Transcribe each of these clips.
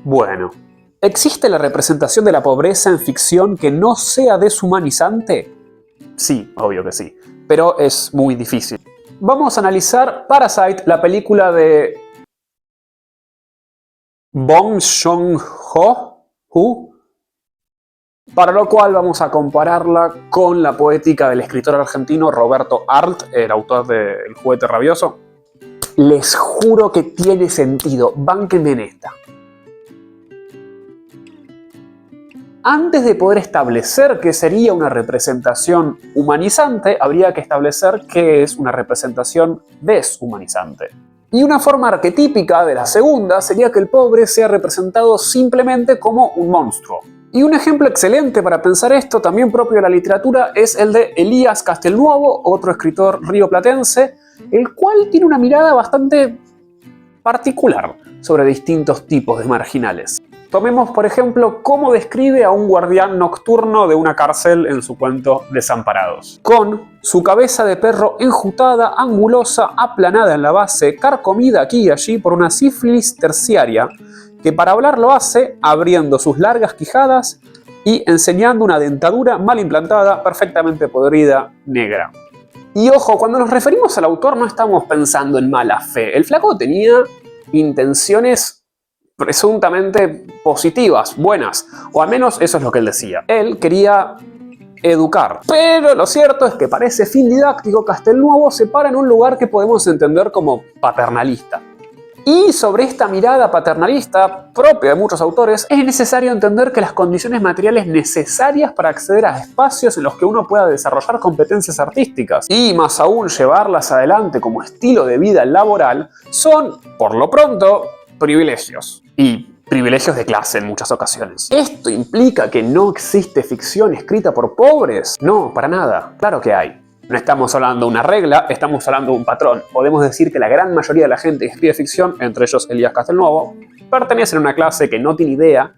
Bueno, ¿existe la representación de la pobreza en ficción que no sea deshumanizante? Sí, obvio que sí, pero es muy difícil. Vamos a analizar Parasite, la película de Bong Joon-ho, para lo cual vamos a compararla con la poética del escritor argentino Roberto Arlt, el autor de El juguete rabioso. Les juro que tiene sentido, bánquenme en esta. Antes de poder establecer qué sería una representación humanizante, habría que establecer qué es una representación deshumanizante. Y una forma arquetípica de la segunda sería que el pobre sea representado simplemente como un monstruo. Y un ejemplo excelente para pensar esto, también propio de la literatura, es el de Elías Castelnuovo, otro escritor rioplatense, el cual tiene una mirada bastante particular sobre distintos tipos de marginales. Tomemos, por ejemplo, cómo describe a un guardián nocturno de una cárcel en su cuento Desamparados. Con su cabeza de perro enjutada, angulosa, aplanada en la base, carcomida aquí y allí por una sífilis terciaria, que para hablar lo hace abriendo sus largas quijadas y enseñando una dentadura mal implantada, perfectamente podrida, negra. Y ojo, cuando nos referimos al autor no estamos pensando en mala fe. El flaco tenía intenciones presuntamente positivas, buenas, o al menos eso es lo que él decía. Él quería educar. Pero lo cierto es que para ese fin didáctico Castelnuovo se para en un lugar que podemos entender como paternalista. Y sobre esta mirada paternalista, propia de muchos autores, es necesario entender que las condiciones materiales necesarias para acceder a espacios en los que uno pueda desarrollar competencias artísticas y más aún llevarlas adelante como estilo de vida laboral son, por lo pronto, privilegios. Y privilegios de clase en muchas ocasiones. ¿Esto implica que no existe ficción escrita por pobres? No, para nada. Claro que hay. No estamos hablando de una regla, estamos hablando de un patrón. Podemos decir que la gran mayoría de la gente que escribe ficción, entre ellos Elías Castelnuovo, pertenecen a una clase que no tiene idea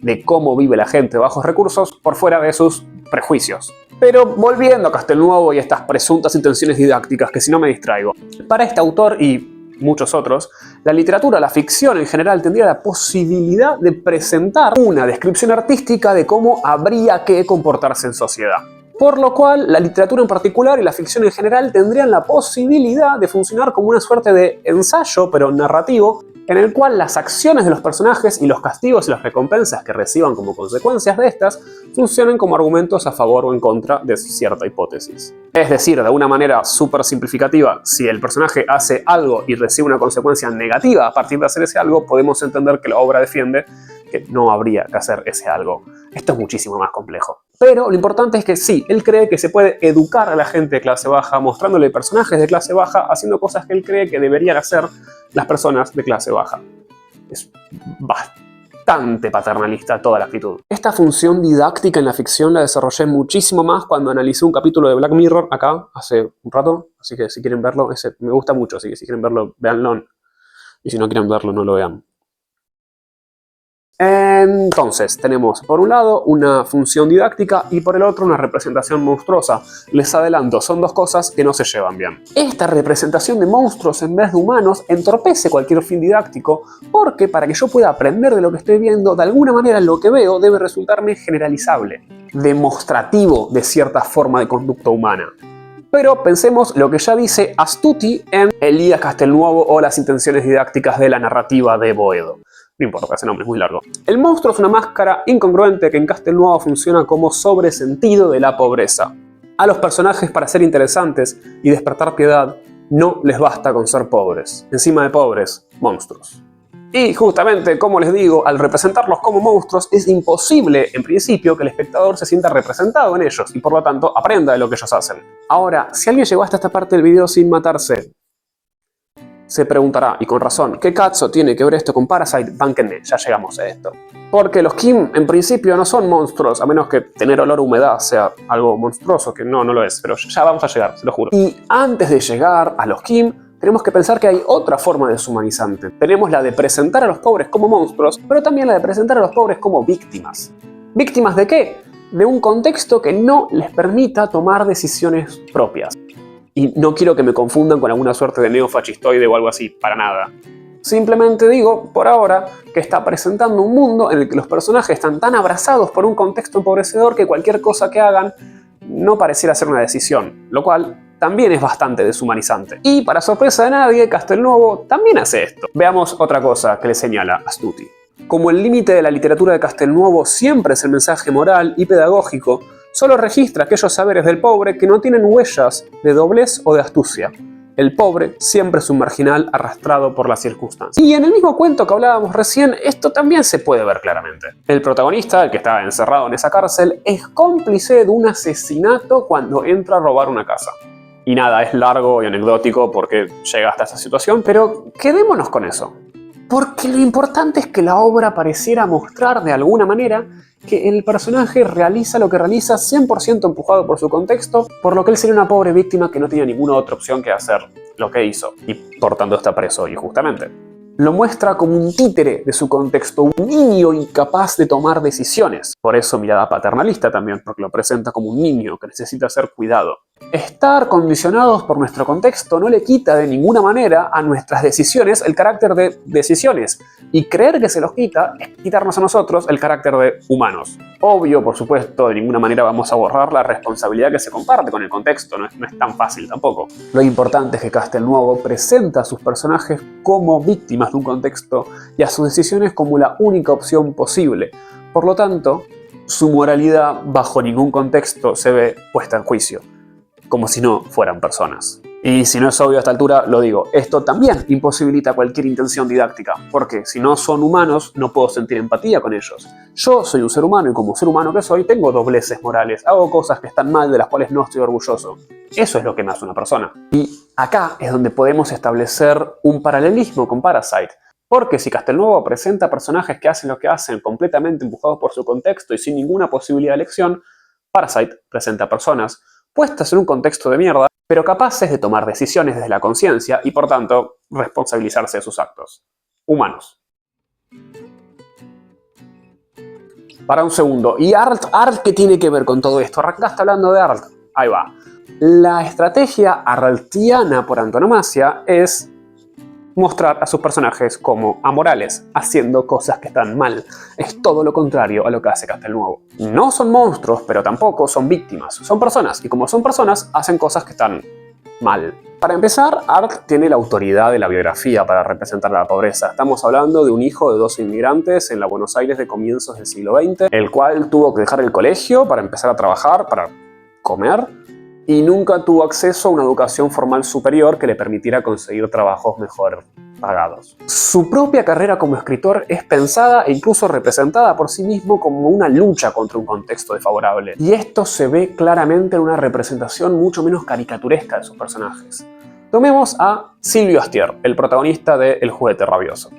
de cómo vive la gente de bajos recursos por fuera de sus prejuicios. Pero volviendo a Castelnuovo y estas presuntas intenciones didácticas, que si no me distraigo, para este autor y muchos otros, la literatura, la ficción en general, tendría la posibilidad de presentar una descripción artística de cómo habría que comportarse en sociedad. Por lo cual, la literatura en particular y la ficción en general tendrían la posibilidad de funcionar como una suerte de ensayo, pero narrativo, en el cual las acciones de los personajes y los castigos y las recompensas que reciban como consecuencias de estas funcionen como argumentos a favor o en contra de cierta hipótesis. Es decir, de una manera súper simplificativa, si el personaje hace algo y recibe una consecuencia negativa a partir de hacer ese algo, podemos entender que la obra defiende que no habría que hacer ese algo. Esto es muchísimo más complejo. Pero lo importante es que sí, él cree que se puede educar a la gente de clase baja mostrándole personajes de clase baja haciendo cosas que él cree que deberían hacer las personas de clase baja. Es bastante paternalista toda la actitud. Esta función didáctica en la ficción la desarrollé muchísimo más cuando analicé un capítulo de Black Mirror acá hace un rato, así que si quieren verlo, ese me gusta mucho, así que si quieren verlo, véanlo. Y si no quieren verlo, no lo vean. Entonces, tenemos por un lado una función didáctica y por el otro una representación monstruosa. Les adelanto, son dos cosas que no se llevan bien. Esta representación de monstruos en vez de humanos entorpece cualquier fin didáctico porque para que yo pueda aprender de lo que estoy viendo, de alguna manera lo que veo debe resultarme generalizable, demostrativo de cierta forma de conducta humana. Pero pensemos lo que ya dice Astuti en Elías Castelnuovo o las intenciones didácticas de la narrativa de Boedo. No importa, ese nombre es muy largo. El monstruo es una máscara incongruente que en Castelnuovo funciona como sobresentido de la pobreza. A los personajes, para ser interesantes y despertar piedad, no les basta con ser pobres. Encima de pobres, monstruos. Y justamente, como les digo, al representarlos como monstruos es imposible, en principio, que el espectador se sienta representado en ellos y por lo tanto aprenda de lo que ellos hacen. Ahora, si alguien llegó hasta esta parte del video sin matarse, se preguntará, y con razón, ¿qué cazzo tiene que ver esto con Parasite? Bánquenme, ya llegamos a esto. Porque los Kim, en principio, no son monstruos, a menos que tener olor a humedad sea algo monstruoso, que no lo es, pero ya vamos a llegar, se lo juro. Y antes de llegar a los Kim, tenemos que pensar que hay otra forma deshumanizante. Tenemos la de presentar a los pobres como monstruos, pero también la de presentar a los pobres como víctimas. ¿Víctimas de qué? De un contexto que no les permita tomar decisiones propias. Y no quiero que me confundan con alguna suerte de neofascistoide o algo así, para nada. Simplemente digo, por ahora, que está presentando un mundo en el que los personajes están tan abrazados por un contexto empobrecedor que cualquier cosa que hagan no pareciera ser una decisión, lo cual también es bastante deshumanizante. Y para sorpresa de nadie, Castelnuovo también hace esto. Veamos otra cosa que le señala Astuti. Como el límite de la literatura de Castelnuovo siempre es el mensaje moral y pedagógico, solo registra aquellos saberes del pobre que no tienen huellas de doblez o de astucia. El pobre siempre es un marginal arrastrado por las circunstancias. Y en el mismo cuento que hablábamos recién, esto también se puede ver claramente. El protagonista, el que está encerrado en esa cárcel, es cómplice de un asesinato cuando entra a robar una casa. Y nada, es largo y anecdótico porque llega hasta esa situación, pero quedémonos con eso. Porque lo importante es que la obra pareciera mostrar de alguna manera que el personaje realiza lo que realiza 100% empujado por su contexto, por lo que él sería una pobre víctima que no tenía ninguna otra opción que hacer lo que hizo, y por tanto está preso injustamente. Lo muestra como un títere de su contexto, un niño incapaz de tomar decisiones. Por eso mirada paternalista también, porque lo presenta como un niño que necesita ser cuidado. Estar condicionados por nuestro contexto no le quita de ninguna manera a nuestras decisiones el carácter de decisiones. Y creer que se los quita es quitarnos a nosotros el carácter de humanos. Obvio, por supuesto, de ninguna manera vamos a borrar la responsabilidad que se comparte con el contexto, no es tan fácil tampoco. Lo importante es que Castelnuovo presenta a sus personajes como víctimas de un contexto y a sus decisiones como la única opción posible. Por lo tanto, su moralidad bajo ningún contexto se ve puesta en juicio, como si no fueran personas. Y si no es obvio a esta altura, lo digo, esto también imposibilita cualquier intención didáctica, porque si no son humanos, no puedo sentir empatía con ellos. Yo soy un ser humano y como ser humano que soy, tengo dobleces morales, hago cosas que están mal de las cuales no estoy orgulloso. Eso es lo que me hace una persona. Y acá es donde podemos establecer un paralelismo con Parasite, porque si Castelnuovo presenta personajes que hacen lo que hacen completamente empujados por su contexto y sin ninguna posibilidad de elección, Parasite presenta personas puestas en un contexto de mierda, pero capaces de tomar decisiones desde la conciencia y por tanto responsabilizarse de sus actos. Humanos. Para un segundo, ¿y Arlt qué tiene que ver con todo esto? Arrancaste hablando de Arlt. Ahí va. La estrategia arltiana por antonomasia es mostrar a sus personajes como amorales, haciendo cosas que están mal. Es todo lo contrario a lo que hace Castelnuovo. No son monstruos, pero tampoco son víctimas. Son personas, y como son personas, hacen cosas que están mal. Para empezar, Arlt tiene la autoridad de la biografía para representar la pobreza. Estamos hablando de un hijo de 2 inmigrantes en la Buenos Aires de comienzos del siglo XX, el cual tuvo que dejar el colegio para empezar a trabajar, para comer, y nunca tuvo acceso a una educación formal superior que le permitiera conseguir trabajos mejor pagados. Su propia carrera como escritor es pensada e incluso representada por sí mismo como una lucha contra un contexto desfavorable. Y esto se ve claramente en una representación mucho menos caricaturesca de sus personajes. Tomemos a Silvio Astier, el protagonista de El juguete rabioso.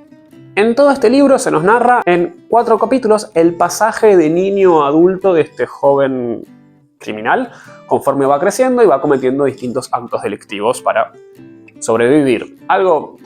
En todo este libro se nos narra en 4 capítulos el pasaje de niño a adulto de este joven criminal, conforme va creciendo y va cometiendo distintos actos delictivos para sobrevivir. Algo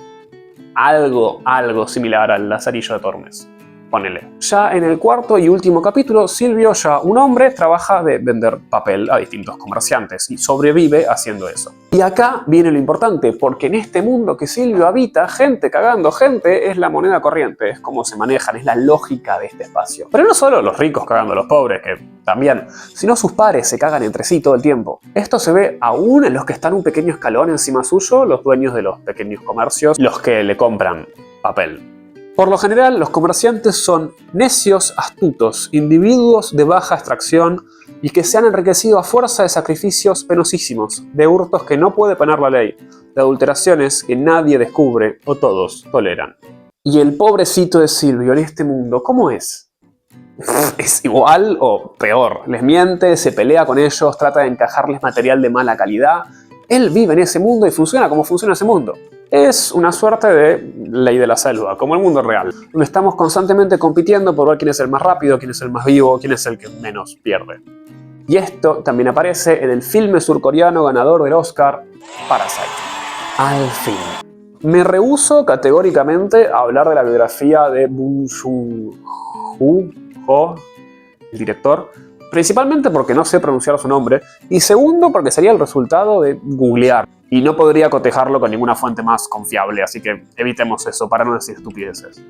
similar al Lazarillo de Tormes. Ponele. Ya en el 4º y último capítulo, Silvio, ya un hombre, trabaja de vender papel a distintos comerciantes y sobrevive haciendo eso. Y acá viene lo importante, porque en este mundo que Silvio habita, gente cagando gente es la moneda corriente, es como se manejan, es la lógica de este espacio. Pero no solo los ricos cagando a los pobres, que también, sino sus pares se cagan entre sí todo el tiempo. Esto se ve aún en los que están un pequeño escalón encima suyo, los dueños de los pequeños comercios, los que le compran papel. Por lo general, los comerciantes son necios, astutos, individuos de baja extracción y que se han enriquecido a fuerza de sacrificios penosísimos, de hurtos que no puede poner la ley, de adulteraciones que nadie descubre o todos toleran. Y el pobrecito de Silvio en este mundo, ¿cómo es? Es igual o peor. Les miente, se pelea con ellos, trata de encajarles material de mala calidad. Él vive en ese mundo y funciona como funciona ese mundo. Es una suerte de ley de la selva, como el mundo real, donde estamos constantemente compitiendo por ver quién es el más rápido, quién es el más vivo, quién es el que menos pierde. Y esto también aparece en el filme surcoreano ganador del Oscar, Parasite. Al fin. Me rehúso categóricamente a hablar de la biografía de Bong Joon-ho, el director, principalmente porque no sé pronunciar su nombre, y segundo porque sería el resultado de googlear. Y no podría cotejarlo con ninguna fuente más confiable, así que evitemos eso para no decir estupideces.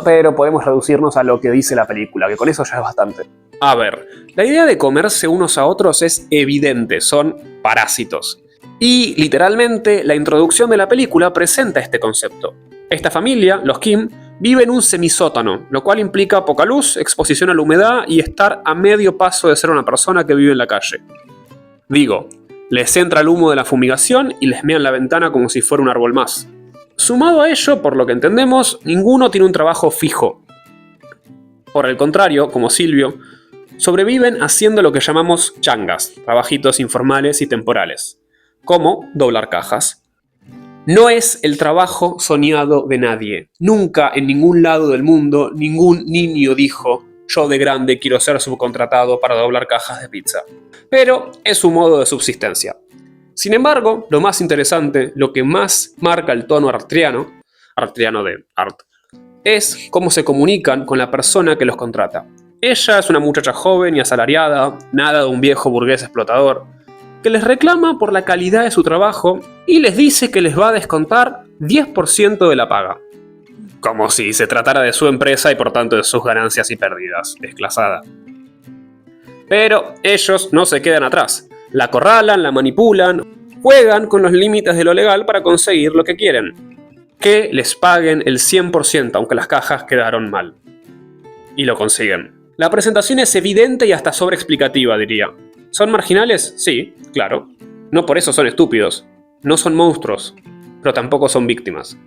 Pero podemos reducirnos a lo que dice la película, que con eso ya es bastante. A ver, la idea de comerse unos a otros es evidente, son parásitos. Y literalmente la introducción de la película presenta este concepto. Esta familia, los Kim, vive en un semisótano, lo cual implica poca luz, exposición a la humedad y estar a medio paso de ser una persona que vive en la calle. Digo, les entra el humo de la fumigación y les mean la ventana como si fuera un árbol más. Sumado a ello, por lo que entendemos, ninguno tiene un trabajo fijo. Por el contrario, como Silvio, sobreviven haciendo lo que llamamos changas, trabajitos informales y temporales, como doblar cajas. No es el trabajo soñado de nadie. Nunca en ningún lado del mundo ningún niño dijo: yo de grande quiero ser subcontratado para doblar cajas de pizza. Pero es su modo de subsistencia. Sin embargo, lo más interesante, lo que más marca el tono artriano de Art, es cómo se comunican con la persona que los contrata. Ella es una muchacha joven y asalariada, nada de un viejo burgués explotador, que les reclama por la calidad de su trabajo y les dice que les va a descontar 10% de la paga. Como si se tratara de su empresa y por tanto de sus ganancias y pérdidas, desclasada. Pero ellos no se quedan atrás. La acorralan, la manipulan, juegan con los límites de lo legal para conseguir lo que quieren. Que les paguen el 100% aunque las cajas quedaron mal. Y lo consiguen. La presentación es evidente y hasta sobreexplicativa, diría. ¿Son marginales? Sí, claro. No por eso son estúpidos. No son monstruos, pero tampoco son víctimas.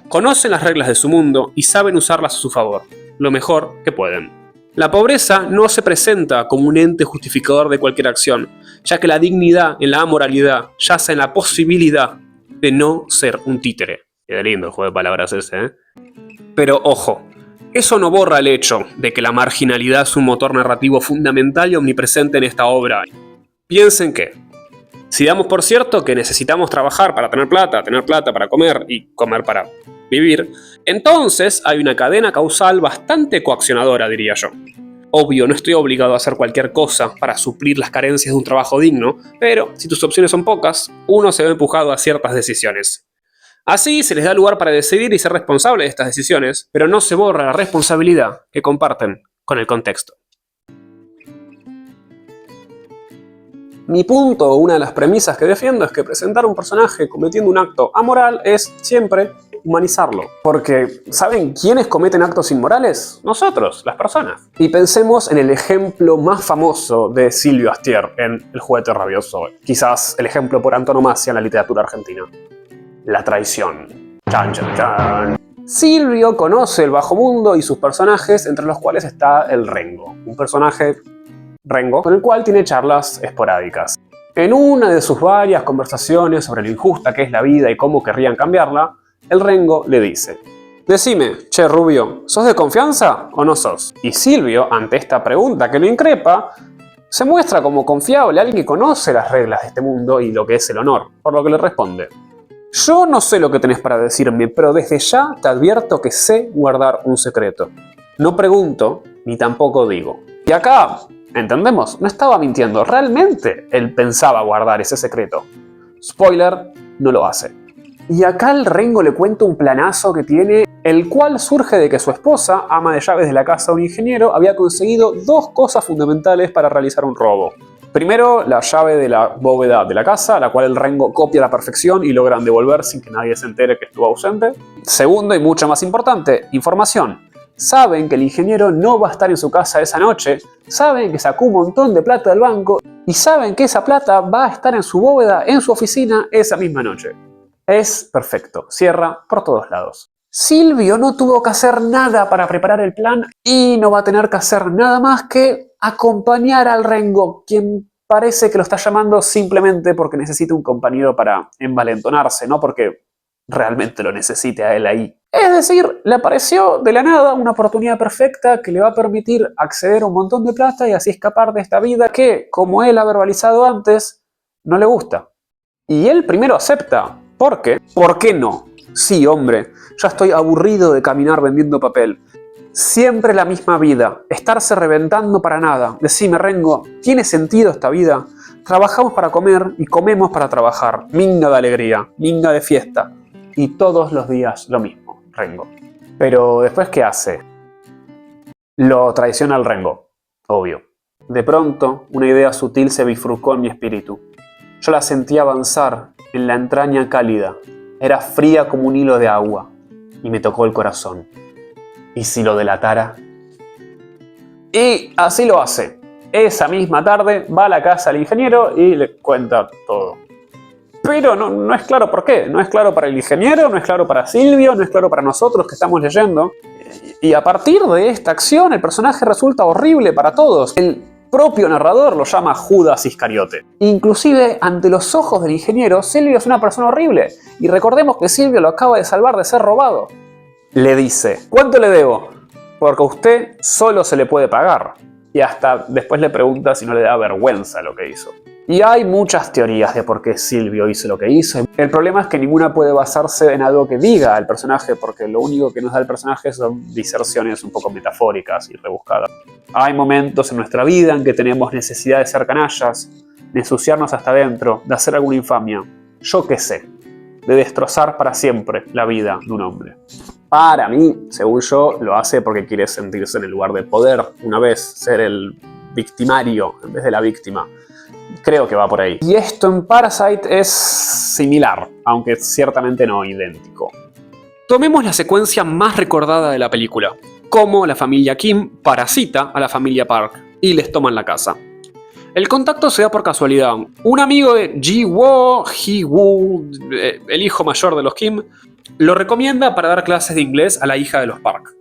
Conocen las reglas de su mundo y saben usarlas a su favor, lo mejor que pueden. La pobreza no se presenta como un ente justificador de cualquier acción, ya que la dignidad en la amoralidad yace en la posibilidad de no ser un títere. Qué lindo el juego de palabras ese, ¿eh? Pero ojo, eso no borra el hecho de que la marginalidad es un motor narrativo fundamental y omnipresente en esta obra. Piensen que, si damos por cierto que necesitamos trabajar para tener plata para comer y comer para vivir, entonces hay una cadena causal bastante coaccionadora, diría yo. Obvio, no estoy obligado a hacer cualquier cosa para suplir las carencias de un trabajo digno, pero si tus opciones son pocas, uno se ve empujado a ciertas decisiones. Así se les da lugar para decidir y ser responsable de estas decisiones, pero no se borra la responsabilidad que comparten con el contexto. Mi punto, o una de las premisas que defiendo, es que presentar a un personaje cometiendo un acto amoral es siempre humanizarlo. Porque, ¿saben quiénes cometen actos inmorales? Nosotros, las personas. Y pensemos en el ejemplo más famoso de Silvio Astier en El juguete rabioso. Quizás el ejemplo por antonomasia en la literatura argentina. La traición. Chan, chan, chan. Silvio conoce el bajo mundo y sus personajes, entre los cuales está el Rengo. Un personaje Rengo, con el cual tiene charlas esporádicas. En una de sus varias conversaciones sobre lo injusta que es la vida y cómo querrían cambiarla, el Rengo le dice: decime, che Rubio, ¿sos de confianza o no sos? Y Silvio, ante esta pregunta que lo increpa, se muestra como confiable, alguien que conoce las reglas de este mundo y lo que es el honor, por lo que le responde: yo no sé lo que tenés para decirme, pero desde ya te advierto que sé guardar un secreto. No pregunto, ni tampoco digo. Y acá, entendemos, no estaba mintiendo, realmente él pensaba guardar ese secreto. Spoiler, no lo hace. Y acá el Rengo le cuenta un planazo que tiene, el cual surge de que su esposa, ama de llaves de la casa de un ingeniero, había conseguido dos cosas fundamentales para realizar un robo. Primero, la llave de la bóveda de la casa, la cual el Rengo copia a la perfección y logran devolver sin que nadie se entere que estuvo ausente. Segundo, y mucho más importante, información. Saben que el ingeniero no va a estar en su casa esa noche, saben que sacó un montón de plata del banco y saben que esa plata va a estar en su bóveda, en su oficina, esa misma noche. Es perfecto, cierra por todos lados. Silvio no tuvo que hacer nada para preparar el plan y no va a tener que hacer nada más que acompañar al Rengo, quien parece que lo está llamando simplemente porque necesita un compañero para envalentonarse, no porque realmente lo necesite a él ahí. Es decir, le apareció de la nada una oportunidad perfecta que le va a permitir acceder a un montón de plata y así escapar de esta vida que, como él ha verbalizado antes, no le gusta. Y él primero acepta. ¿Por qué? ¿Por qué no? Sí, hombre, ya estoy aburrido de caminar vendiendo papel. Siempre la misma vida, estarse reventando para nada. Decime, Rengo, ¿tiene sentido esta vida? Trabajamos para comer y comemos para trabajar. Minga de alegría, minga de fiesta. Y todos los días lo mismo, Rengo. Pero después, ¿qué hace? Lo traiciona al Rengo, obvio. De pronto, una idea sutil se bifurcó en mi espíritu. Yo la sentía avanzar en la entraña cálida. Era fría como un hilo de agua. Y me tocó el corazón. ¿Y si lo delatara? Y así lo hace. Esa misma tarde va a la casa del ingeniero y le cuenta todo. Pero no es claro por qué. No es claro para el ingeniero, no es claro para Silvio, no es claro para nosotros que estamos leyendo. Y a partir de esta acción, el personaje resulta horrible para todos. El propio narrador lo llama Judas Iscariote. Inclusive, ante los ojos del ingeniero, Silvio es una persona horrible. Y recordemos que Silvio lo acaba de salvar de ser robado. Le dice: ¿cuánto le debo? Porque a usted solo se le puede pagar. Y hasta después le pregunta si no le da vergüenza lo que hizo. Y hay muchas teorías de por qué Silvio hizo lo que hizo. El problema es que ninguna puede basarse en algo que diga el personaje, porque lo único que nos da el personaje son diserciones un poco metafóricas y rebuscadas. Hay momentos en nuestra vida en que tenemos necesidad de ser canallas, de ensuciarnos hasta adentro, de hacer alguna infamia. Yo qué sé, de destrozar para siempre la vida de un hombre. Para mí, según yo, lo hace porque quiere sentirse en el lugar de poder, una vez ser el victimario en vez de la víctima. Creo que va por ahí. Y esto en Parasite es similar, aunque ciertamente no idéntico. Tomemos la secuencia más recordada de la película, cómo la familia Kim parasita a la familia Park y les toman la casa. El contacto se da por casualidad. Un amigo de Ji-woo, el hijo mayor de los Kim, lo recomienda para dar clases de inglés a la hija de los Park.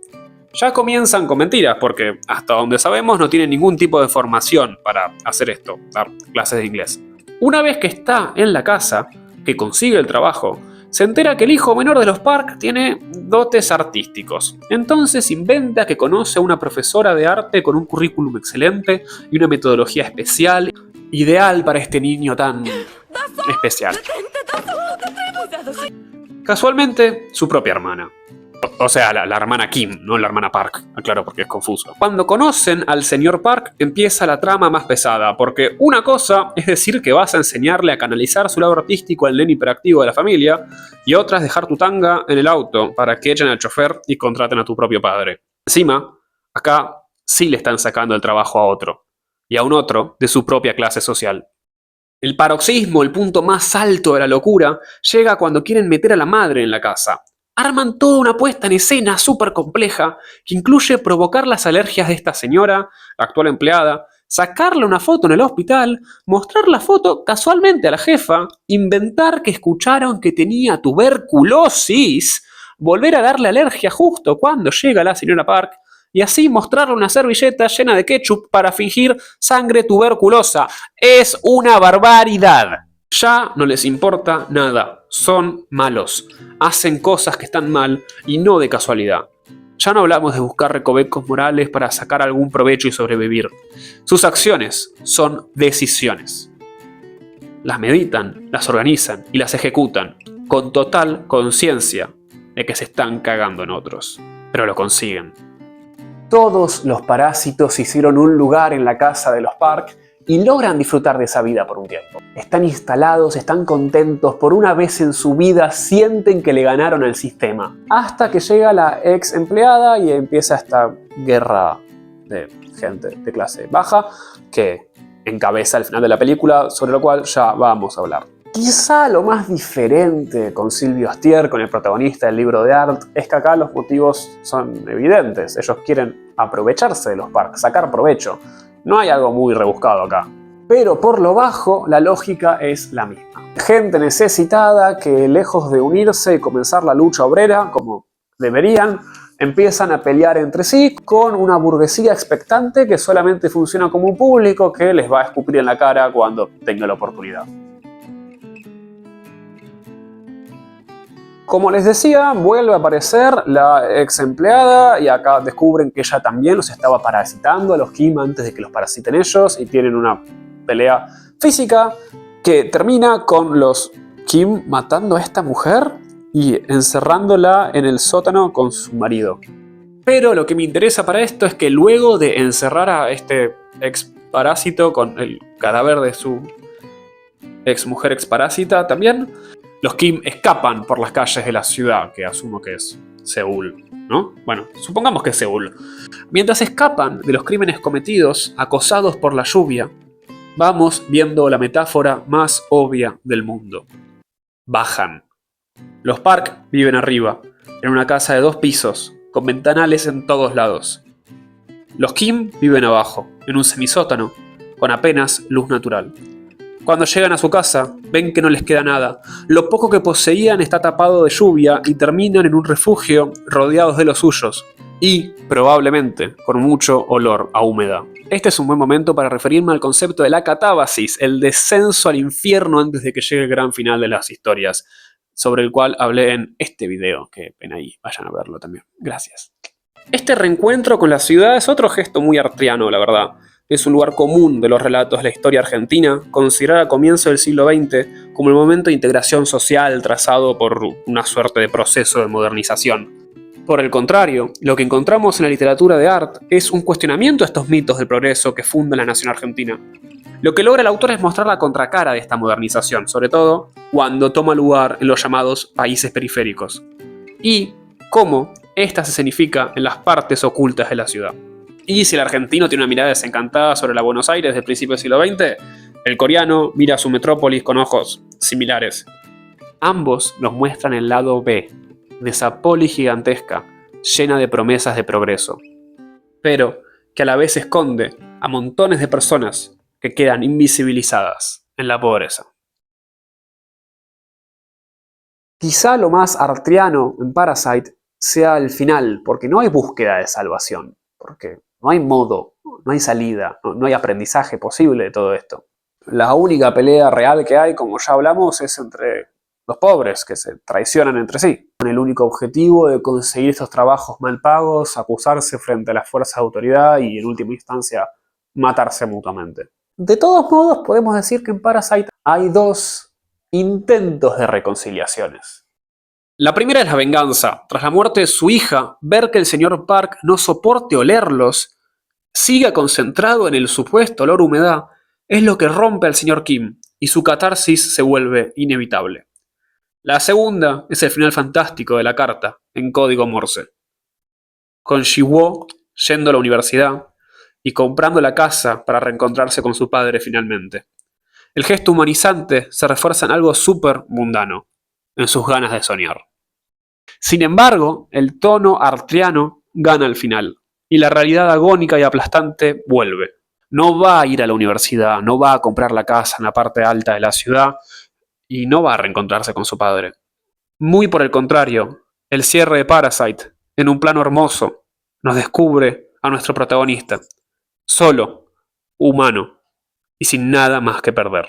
Ya comienzan con mentiras, porque hasta donde sabemos no tienen ningún tipo de formación para hacer esto, dar clases de inglés. Una vez que está en la casa, que consigue el trabajo, se entera que el hijo menor de los Park tiene dotes artísticos. Entonces inventa que conoce a una profesora de arte con un currículum excelente y una metodología especial, ideal para este niño tan especial. Casualmente, su propia hermana. O sea, la hermana Kim, no la hermana Park, aclaro porque es confuso. Cuando conocen al señor Park, empieza la trama más pesada, porque una cosa es decir que vas a enseñarle a canalizar su lado artístico al nene hiperactivo de la familia, y otra es dejar tu tanga en el auto para que echen al chofer y contraten a tu propio padre. Encima, acá sí le están sacando el trabajo a otro, y a un otro de su propia clase social. El paroxismo, el punto más alto de la locura, llega cuando quieren meter a la madre en la casa. Arman toda una puesta en escena súper compleja que incluye provocar las alergias de esta señora, la actual empleada, sacarle una foto en el hospital, mostrar la foto casualmente a la jefa, inventar que escucharon que tenía tuberculosis, volver a darle alergia justo cuando llega la señora Park y así mostrarle una servilleta llena de ketchup para fingir sangre tuberculosa. ¡Es una barbaridad! Ya no les importa nada, son malos, hacen cosas que están mal y no de casualidad. Ya no hablamos de buscar recovecos morales para sacar algún provecho y sobrevivir. Sus acciones son decisiones. Las meditan, las organizan y las ejecutan, con total conciencia de que se están cagando en otros, pero lo consiguen. Todos los parásitos hicieron un lugar en la casa de los Park y logran disfrutar de esa vida por un tiempo. Están instalados, están contentos, por una vez en su vida sienten que le ganaron al sistema. Hasta que llega la ex empleada y empieza esta guerra de gente de clase baja que encabeza el final de la película, sobre lo cual ya vamos a hablar. Quizá lo más diferente con Silvio Astier, con el protagonista del libro de Art, es que acá los motivos son evidentes. Ellos quieren aprovecharse de los Park, sacar provecho. No hay algo muy rebuscado acá. Pero por lo bajo, la lógica es la misma. Gente necesitada que, lejos de unirse y comenzar la lucha obrera, como deberían, empiezan a pelear entre sí con una burguesía expectante que solamente funciona como un público que les va a escupir en la cara cuando tenga la oportunidad. Como les decía, vuelve a aparecer la ex empleada y acá descubren que ella también los estaba parasitando a los Kim antes de que los parasiten ellos y tienen una pelea física que termina con los Kim matando a esta mujer y encerrándola en el sótano con su marido. Pero lo que me interesa para esto es que luego de encerrar a este ex parásito con el cadáver de su ex mujer ex parásita también. Los Kim escapan por las calles de la ciudad, que asumo que es Seúl, ¿no? Bueno, supongamos que es Seúl. Mientras escapan de los crímenes cometidos, acosados por la lluvia, vamos viendo la metáfora más obvia del mundo. Bajan. Los Park viven arriba, en una casa de 2 pisos, con ventanales en todos lados. Los Kim viven abajo, en un semisótano, con apenas luz natural. Cuando llegan a su casa, ven que no les queda nada. Lo poco que poseían está tapado de lluvia y terminan en un refugio rodeados de los suyos. Y, probablemente, con mucho olor a humedad. Este es un buen momento para referirme al concepto de la catábasis, el descenso al infierno antes de que llegue el gran final de las historias, sobre el cual hablé en este video, que ven ahí, vayan a verlo también. Gracias. Este reencuentro con la ciudad es otro gesto muy artriano, la verdad. Es un lugar común de los relatos de la historia argentina, considerar a comienzos del siglo XX como el momento de integración social trazado por una suerte de proceso de modernización. Por el contrario, lo que encontramos en la literatura de Art es un cuestionamiento a estos mitos del progreso que fundan la nación argentina. Lo que logra el autor es mostrar la contracara de esta modernización, sobre todo cuando toma lugar en los llamados países periféricos, y cómo esta se escenifica en las partes ocultas de la ciudad. Y si el argentino tiene una mirada desencantada sobre la Buenos Aires del principio del siglo XX, el coreano mira a su metrópolis con ojos similares. Ambos nos muestran el lado B de esa polis gigantesca, llena de promesas de progreso, pero que a la vez esconde a montones de personas que quedan invisibilizadas en la pobreza. Quizá lo más artriano en Parasite sea el final, porque no hay búsqueda de salvación, porque no hay modo, no hay salida, no hay aprendizaje posible de todo esto. La única pelea real que hay, como ya hablamos, es entre los pobres, que se traicionan entre sí, con el único objetivo de conseguir estos trabajos mal pagos, acusarse frente a las fuerzas de autoridad y, en última instancia, matarse mutuamente. De todos modos, podemos decir que en Parasite hay 2 intentos de reconciliaciones. La primera es la venganza. Tras la muerte de su hija, ver que el señor Park no soporte olerlos, siga concentrado en el supuesto olor a humedad, es lo que rompe al señor Kim, y su catarsis se vuelve inevitable. La segunda es el final fantástico de la carta, en código Morse. Con Ji-woo yendo a la universidad y comprando la casa para reencontrarse con su padre finalmente. El gesto humanizante se refuerza en algo súper mundano, en sus ganas de soñar. Sin embargo, el tono artriano gana al final, y la realidad agónica y aplastante vuelve. No va a ir a la universidad, no va a comprar la casa en la parte alta de la ciudad, y no va a reencontrarse con su padre. Muy por el contrario, el cierre de Parasite, en un plano hermoso, nos descubre a nuestro protagonista, solo, humano y sin nada más que perder.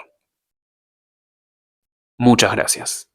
Muchas gracias.